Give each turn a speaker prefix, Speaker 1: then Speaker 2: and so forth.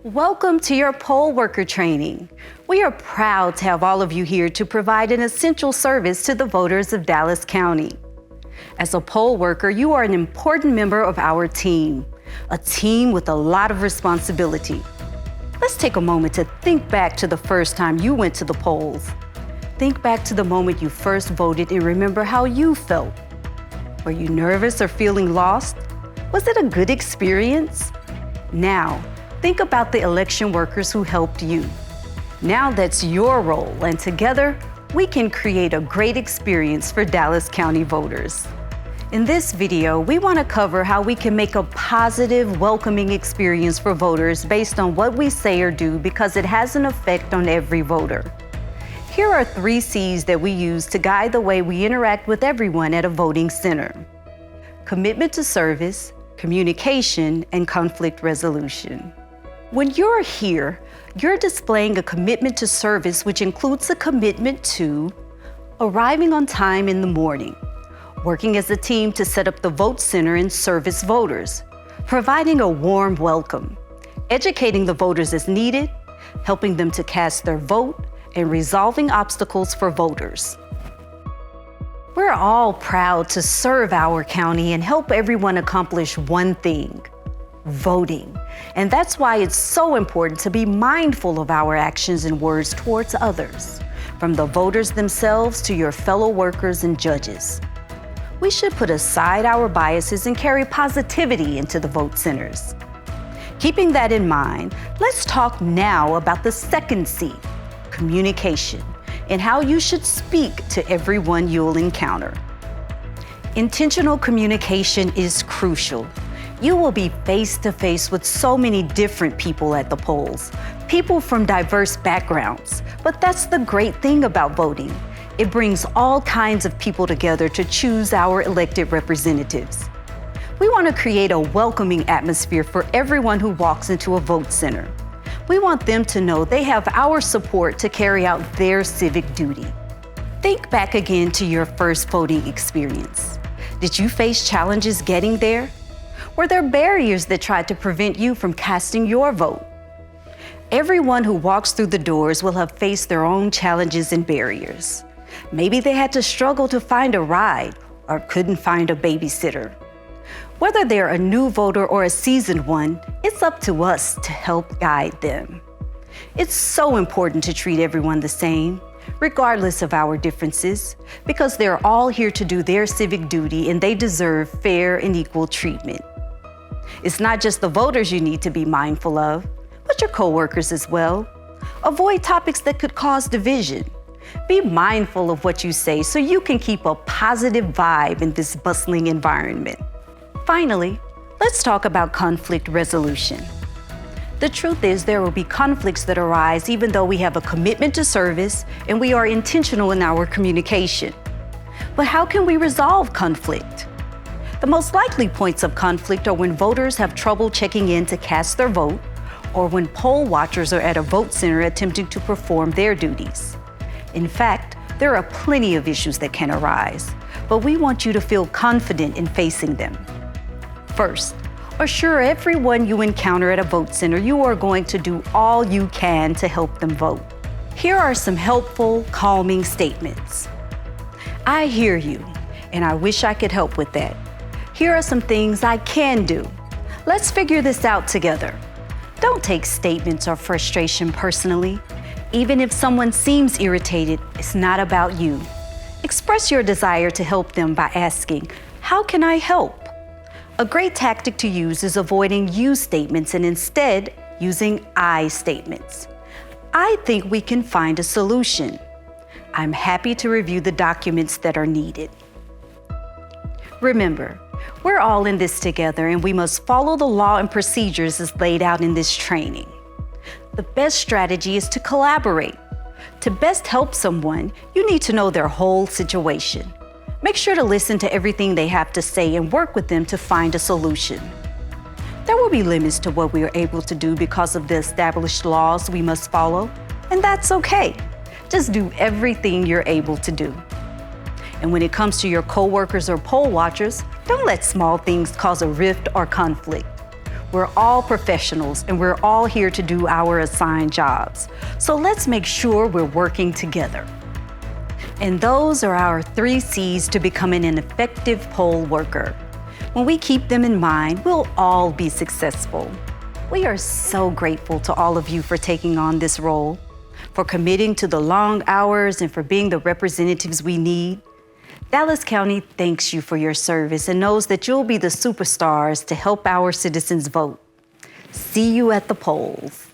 Speaker 1: Welcome to your poll worker training. We are proud to have all of you here to provide an essential service to the voters of Dallas County. As a poll worker, you are an important member of our team, a team with a lot of responsibility. Let's take a moment to think back to the first time you went to the polls. Think back to the moment you first voted and remember how you felt. Were you nervous or feeling lost? Was it a good experience? Now, think about the election workers who helped you. Now that's your role, and together, we can create a great experience for Dallas County voters. In this video, we want to cover how we can make a positive, welcoming experience for voters based on what we say or do because it has an effect on every voter. Here are 3 C's that we use to guide the way we interact with everyone at a voting center: commitment to service, communication, and conflict resolution. When you're here, you're displaying a commitment to service, which includes a commitment to arriving on time in the morning, working as a team to set up the vote center and service voters, providing a warm welcome, educating the voters as needed, helping them to cast their vote, and resolving obstacles for voters. We're all proud to serve our county and help everyone accomplish one thing: voting. And that's why it's so important to be mindful of our actions and words towards others, from the voters themselves to your fellow workers and judges. We should put aside our biases and carry positivity into the vote centers. Keeping that in mind, let's talk now about the second C, communication, and how you should speak to everyone you'll encounter. Intentional communication is crucial. You will be face to face with so many different people at the polls, people from diverse backgrounds. But that's the great thing about voting. It brings all kinds of people together to choose our elected representatives. We want to create a welcoming atmosphere for everyone who walks into a vote center. We want them to know they have our support to carry out their civic duty. Think back again to your first voting experience. Did you face challenges getting there? Were there barriers that tried to prevent you from casting your vote? Everyone who walks through the doors will have faced their own challenges and barriers. Maybe they had to struggle to find a ride or couldn't find a babysitter. Whether they're a new voter or a seasoned one, it's up to us to help guide them. It's so important to treat everyone the same, regardless of our differences, because they're all here to do their civic duty and they deserve fair and equal treatment. It's not just the voters you need to be mindful of, but your coworkers as well. Avoid topics that could cause division. Be mindful of what you say so you can keep a positive vibe in this bustling environment. Finally, let's talk about conflict resolution. The truth is there will be conflicts that arise even though we have a commitment to service and we are intentional in our communication. But how can we resolve conflict? The most likely points of conflict are when voters have trouble checking in to cast their vote, or when poll watchers are at a vote center attempting to perform their duties. In fact, there are plenty of issues that can arise, but we want you to feel confident in facing them. First, assure everyone you encounter at a vote center you are going to do all you can to help them vote. Here are some helpful, calming statements. I hear you, and I wish I could help with that. Here are some things I can do. Let's figure this out together. Don't take statements or frustration personally. Even if someone seems irritated, it's not about you. Express your desire to help them by asking, "How can I help?" A great tactic to use is avoiding you statements and instead using I statements. I think we can find a solution. I'm happy to review the documents that are needed. Remember, we're all in this together and we must follow the law and procedures as laid out in this training. The best strategy is to collaborate. To best help someone, you need to know their whole situation. Make sure to listen to everything they have to say and work with them to find a solution. There will be limits to what we are able to do because of the established laws we must follow, and that's okay. Just do everything you're able to do. And when it comes to your coworkers or poll watchers, don't let small things cause a rift or conflict. We're all professionals and we're all here to do our assigned jobs. So let's make sure we're working together. And those are our 3 C's to becoming an effective poll worker. When we keep them in mind, we'll all be successful. We are so grateful to all of you for taking on this role, for committing to the long hours, and for being the representatives we need. Dallas County thanks you for your service and knows that you'll be the superstars to help our citizens vote. See you at the polls.